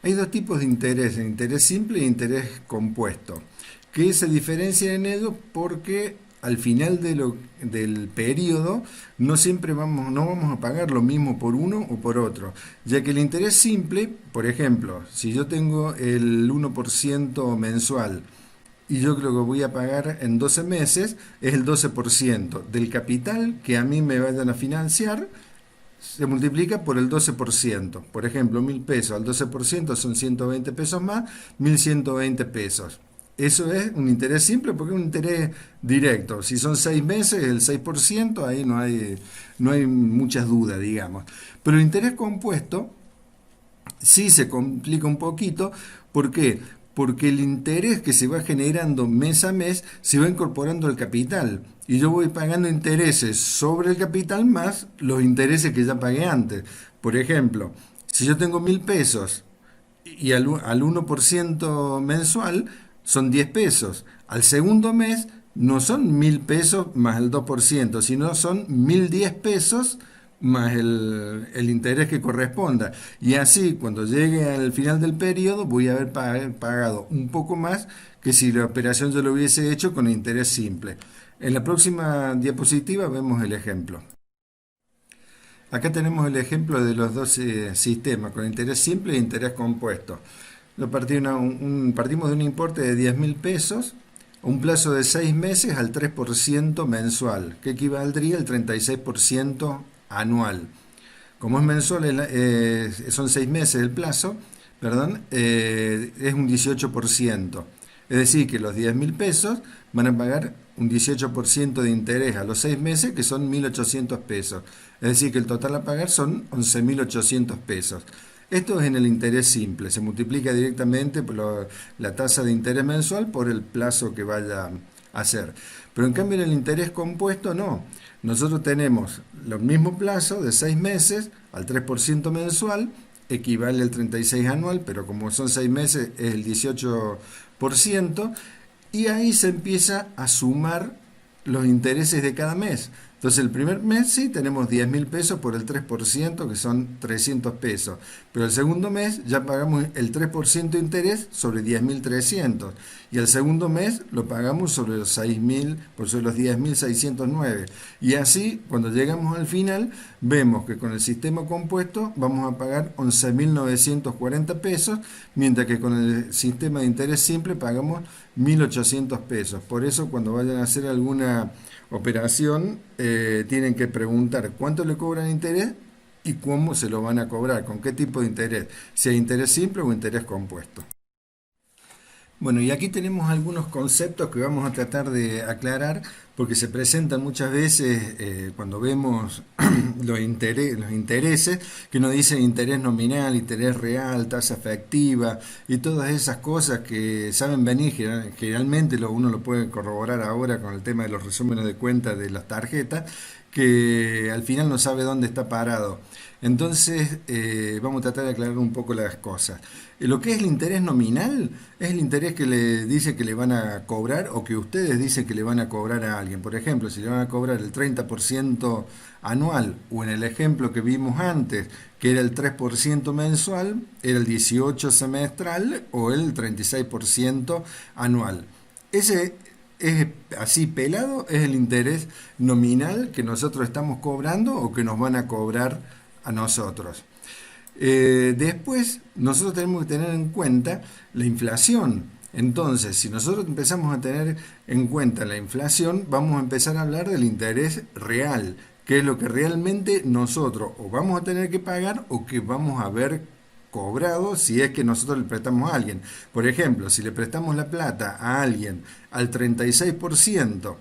Hay dos tipos de interés, el interés simple e interés compuesto, que se diferencian en ellos porque al final del periodo no vamos a pagar lo mismo por uno o por otro, ya que el interés simple, por ejemplo, si yo tengo el 1% mensual y yo creo que voy a pagar en 12 meses, es el 12% del capital que a mí me vayan a financiar se multiplica por el 12%. Por ejemplo, 1.000 pesos al 12% son 120 pesos más, 1.120 pesos. Eso es un interés simple porque es un interés directo. Si son 6 meses, el 6%, ahí no hay muchas dudas, digamos. Pero el interés compuesto sí se complica un poquito. ¿Por qué? Porque el interés que se va generando mes a mes se va incorporando al capital. Y yo voy pagando intereses sobre el capital más los intereses que ya pagué antes. Por ejemplo, si yo tengo 1.000 pesos y al 1% mensual son 10 pesos. Al segundo mes no son 1.000 pesos más el 2%, sino son 1.010 pesos más el interés que corresponda. Y así, cuando llegue al final del periodo, voy a haber pagado un poco más que si la operación yo lo hubiese hecho con interés simple. En la próxima diapositiva vemos el ejemplo. Acá tenemos el ejemplo de los dos sistemas, con interés simple e interés compuesto. Partimos de un importe de 10.000 pesos, un plazo de 6 meses al 3% mensual, que equivaldría al 36% anual. Como es mensual, son 6 meses el plazo, perdón, es un 18%. Es decir, que los 10.000 pesos van a pagar un 18% de interés a los 6 meses, que son 1.800 pesos. Es decir, que el total a pagar son 11.800 pesos. Esto es en el interés simple, se multiplica directamente por la tasa de interés mensual por el plazo que vaya a hacer. Pero en cambio en el interés compuesto no. Nosotros tenemos los mismos plazos de 6 meses al 3% mensual, equivale al 36 anual, pero como son 6 meses es el 18%, y ahí se empieza a sumar los intereses de cada mes. Entonces el primer mes sí tenemos 10.000 pesos por el 3%, que son 300 pesos. Pero el segundo mes ya pagamos el 3% de interés sobre 10.300. Y el segundo mes lo pagamos sobre los 6.000, por sobre los 10.609. Y así, cuando llegamos al final, vemos que con el sistema compuesto vamos a pagar 11.940 pesos, mientras que con el sistema de interés simple pagamos 1.800 pesos. Por eso cuando vayan a hacer alguna operación, tienen que preguntar cuánto le cobran interés y cómo se lo van a cobrar, con qué tipo de interés, si hay interés simple o interés compuesto. Bueno, y aquí tenemos algunos conceptos que vamos a tratar de aclarar porque se presentan muchas veces cuando vemos los intereses, que nos dicen interés nominal, interés real, tasa efectiva y todas esas cosas que saben venir generalmente, uno lo puede corroborar ahora con el tema de los resúmenes de cuentas de las tarjetas, que al final no sabe dónde está parado. Entonces vamos a tratar de aclarar un poco las cosas. Lo que es el interés nominal es el interés que le dice que le van a cobrar o que ustedes dicen que le van a cobrar a alguien. Por ejemplo, si le van a cobrar el 30% anual o en el ejemplo que vimos antes, que era el 3% mensual, era el 18% semestral o el 36% anual. Ese es así pelado, es el interés nominal que nosotros estamos cobrando o que nos van a cobrar a nosotros. Después, nosotros tenemos que tener en cuenta la inflación. Entonces, si nosotros empezamos a tener en cuenta la inflación, vamos a empezar a hablar del interés real, que es lo que realmente nosotros o vamos a tener que pagar o que vamos a ver cobrado si es que nosotros le prestamos a alguien. Por ejemplo, si le prestamos la plata a alguien al 36%,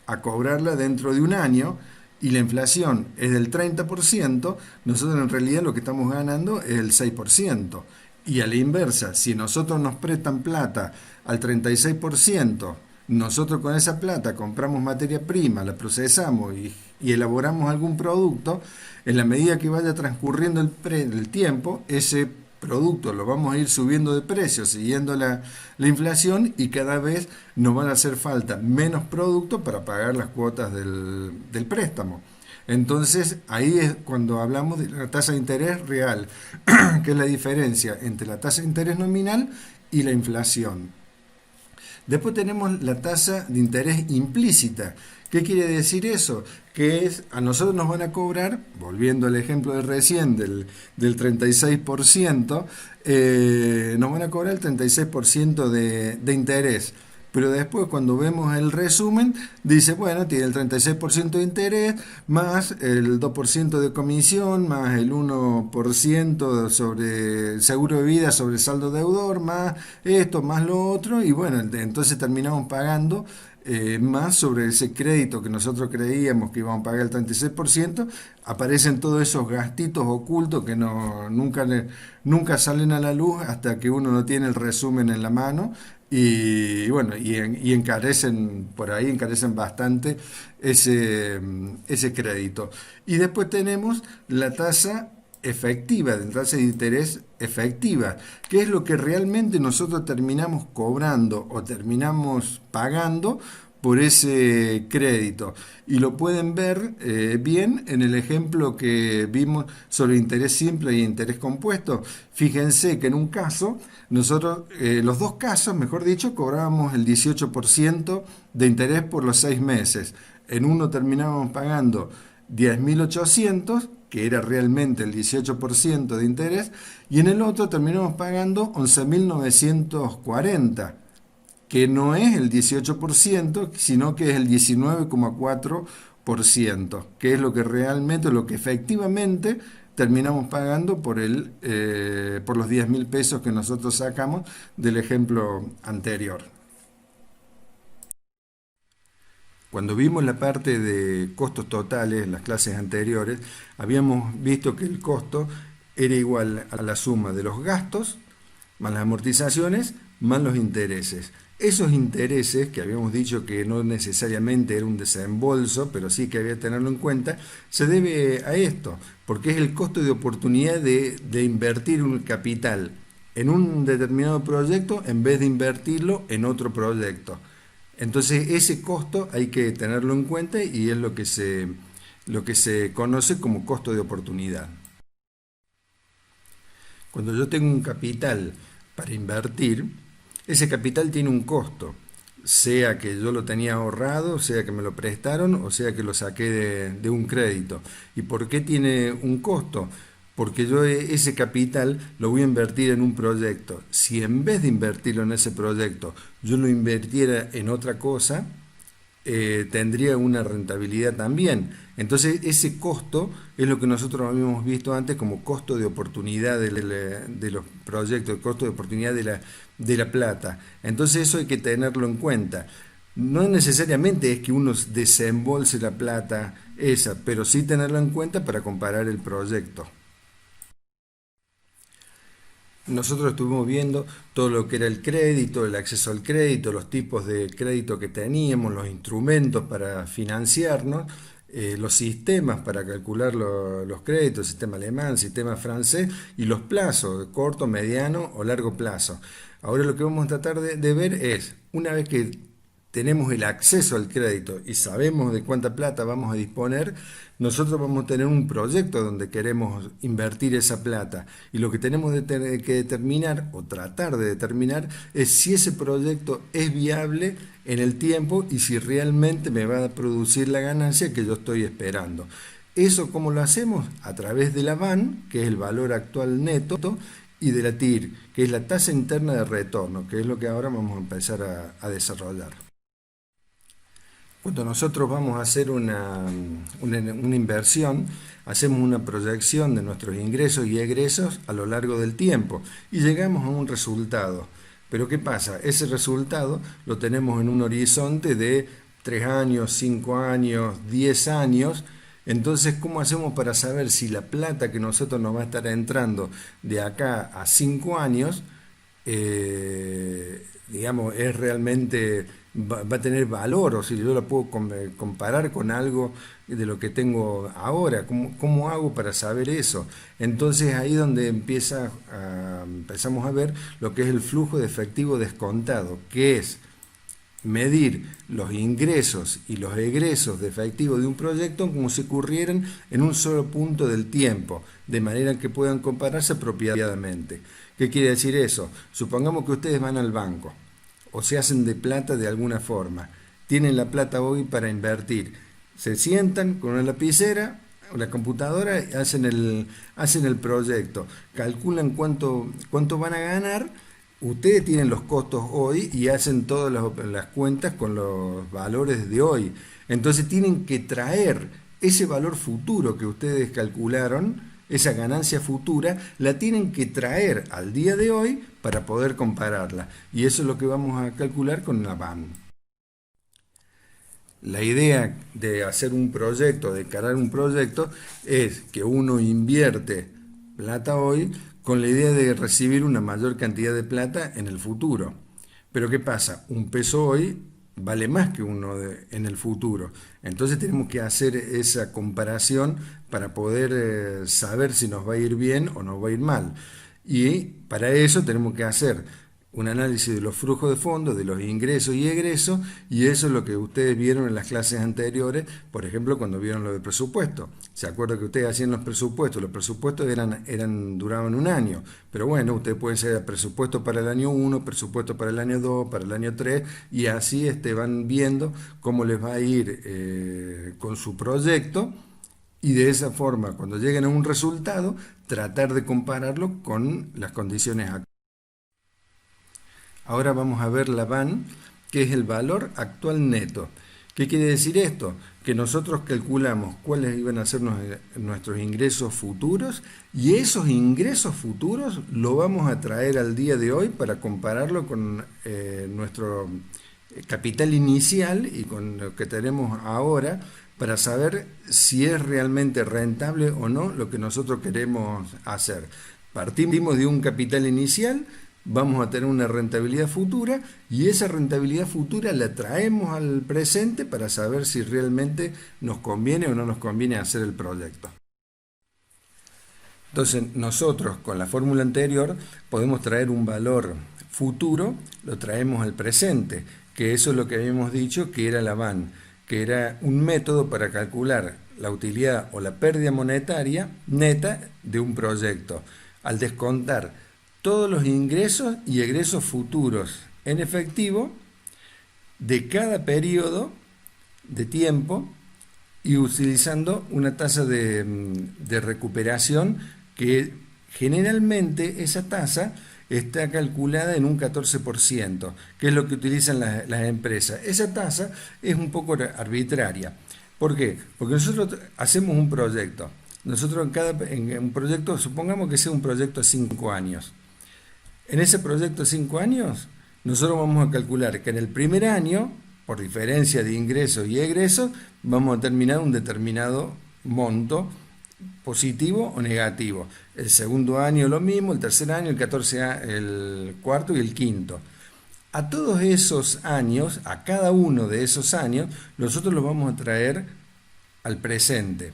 a cobrarla dentro de un año, y la inflación es del 30%, nosotros en realidad lo que estamos ganando es el 6%. Y a la inversa, si nosotros nos prestan plata al 36%, nosotros con esa plata compramos materia prima, la procesamos y elaboramos algún producto, en la medida que vaya transcurriendo el tiempo, ese producto lo vamos a ir subiendo de precio, siguiendo la inflación, y cada vez nos van a hacer falta menos productos para pagar las cuotas del préstamo. Entonces, ahí es cuando hablamos de la tasa de interés real, que es la diferencia entre la tasa de interés nominal y la inflación. Después tenemos la tasa de interés implícita. ¿Qué quiere decir eso? Que es, a nosotros nos van a cobrar, volviendo al ejemplo de recién del 36%, nos van a cobrar el 36% de interés. Pero después cuando vemos el resumen, dice, bueno, tiene el 36% de interés, más el 2% de comisión, más el 1% sobre el seguro de vida, sobre el saldo deudor, más esto, más lo otro, y bueno, entonces terminamos pagando más sobre ese crédito que nosotros creíamos que íbamos a pagar el 36%, aparecen todos esos gastitos ocultos que nunca salen a la luz hasta que uno no tiene el resumen en la mano. Y bueno, y encarecen, por ahí encarecen bastante ese crédito. Y después tenemos la tasa efectiva, de tasa de interés efectiva, que es lo que realmente nosotros terminamos cobrando o terminamos pagando por ese crédito. Y lo pueden ver bien en el ejemplo que vimos sobre interés simple y interés compuesto. Fíjense que en un caso, nosotros, los dos casos, mejor dicho, cobrábamos el 18% de interés por los 6 meses. En uno terminábamos pagando 10.800, que era realmente el 18% de interés, y en el otro terminamos pagando 11.940, que no es el 18%, sino que es el 19,4%, que es lo que realmente, lo que efectivamente terminamos pagando por los 10.000 pesos que nosotros sacamos del ejemplo anterior. Cuando vimos la parte de costos totales en las clases anteriores, habíamos visto que el costo era igual a la suma de los gastos más las amortizaciones más los intereses. Esos intereses, que habíamos dicho que no necesariamente era un desembolso, pero sí que había que tenerlo en cuenta, se debe a esto, porque es el costo de oportunidad de invertir un capital en un determinado proyecto en vez de invertirlo en otro proyecto. Entonces ese costo hay que tenerlo en cuenta y es lo que se conoce como costo de oportunidad. Cuando yo tengo un capital para invertir, ese capital tiene un costo, sea que yo lo tenía ahorrado, sea que me lo prestaron o sea que lo saqué de un crédito. ¿Y por qué tiene un costo? Porque yo ese capital lo voy a invertir en un proyecto. Si en vez de invertirlo en ese proyecto, yo lo invirtiera en otra cosa, tendría una rentabilidad también. Entonces ese costo es lo que nosotros habíamos visto antes como costo de oportunidad de los proyectos, el costo de oportunidad de la plata. Entonces eso hay que tenerlo en cuenta. No necesariamente es que uno desembolse la plata esa, pero sí tenerlo en cuenta para comparar el proyecto. Nosotros estuvimos viendo todo lo que era el crédito, el acceso al crédito, los tipos de crédito que teníamos, los instrumentos para financiarnos, los sistemas para calcular los créditos, sistema alemán, sistema francés y los plazos, corto, mediano o largo plazo. Ahora lo que vamos a tratar de ver es, una vez que tenemos el acceso al crédito y sabemos de cuánta plata vamos a disponer, nosotros vamos a tener un proyecto donde queremos invertir esa plata y lo que tenemos que determinar o tratar de determinar es si ese proyecto es viable en el tiempo y si realmente me va a producir la ganancia que yo estoy esperando. ¿Eso cómo lo hacemos? A través de la VAN, que es el valor actual neto, y de la TIR, que es la tasa interna de retorno, que es lo que ahora vamos a empezar a desarrollar. Cuando nosotros vamos a hacer una inversión, hacemos una proyección de nuestros ingresos y egresos a lo largo del tiempo y llegamos a un resultado. Pero ¿qué pasa? Ese resultado lo tenemos en un horizonte de 3 años, 5 años, 10 años. Entonces, ¿cómo hacemos para saber si la plata que nosotros nos va a estar entrando de acá a 5 años, digamos, es realmente va a tener valor, o si yo la puedo comparar con algo de lo que tengo ahora? ¿Cómo hago para saber eso? Entonces ahí es donde empezamos a ver lo que es el flujo de efectivo descontado, que es medir los ingresos y los egresos de efectivo de un proyecto como si ocurrieran en un solo punto del tiempo, de manera que puedan compararse apropiadamente. ¿Qué quiere decir eso? Supongamos que ustedes van al banco o se hacen de plata de alguna forma. Tienen la plata hoy para invertir. Se sientan con una lapicera, la computadora, hacen el proyecto, calculan cuánto van a ganar. Ustedes tienen los costos hoy y hacen todas las cuentas con los valores de hoy. Entonces tienen que traer ese valor futuro que ustedes calcularon, esa ganancia futura, la tienen que traer al día de hoy para poder compararla. Y eso es lo que vamos a calcular con la BAN. La idea de hacer un proyecto, de encarar un proyecto, es que uno invierte plata hoy con la idea de recibir una mayor cantidad de plata en el futuro. Pero ¿qué pasa? Un peso hoy vale más que uno en el futuro. Entonces tenemos que hacer esa comparación para poder saber si nos va a ir bien o nos va a ir mal. Y para eso tenemos que hacer un análisis de los flujos de fondos, de los ingresos y egresos, y eso es lo que ustedes vieron en las clases anteriores, por ejemplo, cuando vieron lo del presupuesto. ¿Se acuerdan que ustedes hacían los presupuestos? Los presupuestos duraban un año, pero bueno, ustedes pueden hacer presupuesto para el año 1, presupuesto para el año 2, para el año 3, y así van viendo cómo les va a ir con su proyecto, y de esa forma, cuando lleguen a un resultado, tratar de compararlo con las condiciones actuales. Ahora vamos a ver la BAN, que es el valor actual neto. ¿Qué quiere decir esto? Que nosotros calculamos cuáles iban a ser nuestros ingresos futuros y esos ingresos futuros lo vamos a traer al día de hoy para compararlo con nuestro capital inicial y con lo que tenemos ahora para saber si es realmente rentable o no lo que nosotros queremos hacer. Partimos de un capital inicial, vamos a tener una rentabilidad futura y esa rentabilidad futura la traemos al presente para saber si realmente nos conviene o no nos conviene hacer el proyecto. Entonces nosotros con la fórmula anterior podemos traer un valor futuro, lo traemos al presente, que eso es lo que habíamos dicho que era la BAN, que era un método para calcular la utilidad o la pérdida monetaria neta de un proyecto, al descontar todos los ingresos y egresos futuros en efectivo de cada periodo de tiempo y utilizando una tasa de recuperación que generalmente esa tasa está calculada en un 14%, que es lo que utilizan las empresas. Esa tasa es un poco arbitraria. ¿Por qué? Porque nosotros hacemos un proyecto. Nosotros en un proyecto, supongamos que sea un proyecto de 5 años. En ese proyecto de 5 años, nosotros vamos a calcular que en el primer año, por diferencia de ingresos y egresos, vamos a terminar un determinado monto positivo o negativo. El segundo año lo mismo, el tercer año, el cuarto y el quinto. A todos esos años, a cada uno de esos años, nosotros los vamos a traer al presente.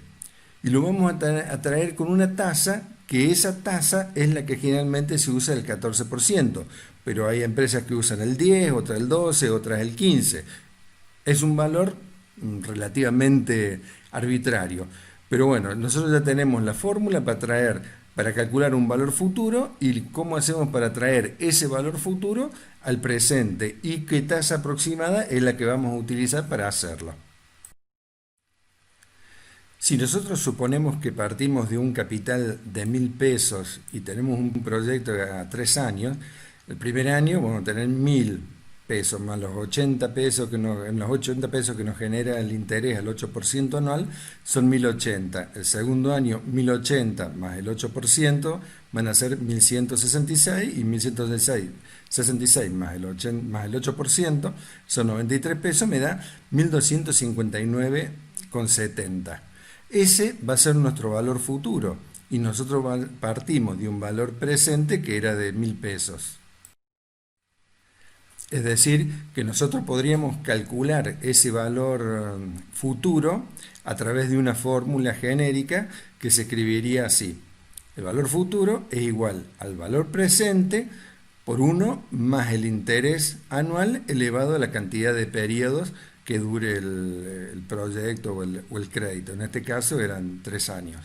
Y lo vamos a traer con una tasa, que esa tasa es la que generalmente se usa el 14%, pero hay empresas que usan el 10, otras el 12, otras el 15. Es un valor relativamente arbitrario. Pero bueno, nosotros ya tenemos la fórmula para calcular un valor futuro y cómo hacemos para traer ese valor futuro al presente y qué tasa aproximada es la que vamos a utilizar para hacerlo. Si nosotros suponemos que partimos de un capital de 1.000 pesos y tenemos un proyecto a 3 años, el primer año vamos a tener 1.000 pesos más los 80 pesos los 80 pesos que nos genera el interés al 8% anual son 1.080. El segundo año 1.080 más el 8% van a ser 1.166 y 1.166 más el 8% son 93 pesos, me da 1.259,70. Ese va a ser nuestro valor futuro y nosotros partimos de un valor presente que era de 1.000 pesos. Es decir, que nosotros podríamos calcular ese valor futuro a través de una fórmula genérica que se escribiría así. El valor futuro es igual al valor presente por 1 más el interés anual elevado a la cantidad de periodos que dure el proyecto o el crédito. En este caso eran 3 años.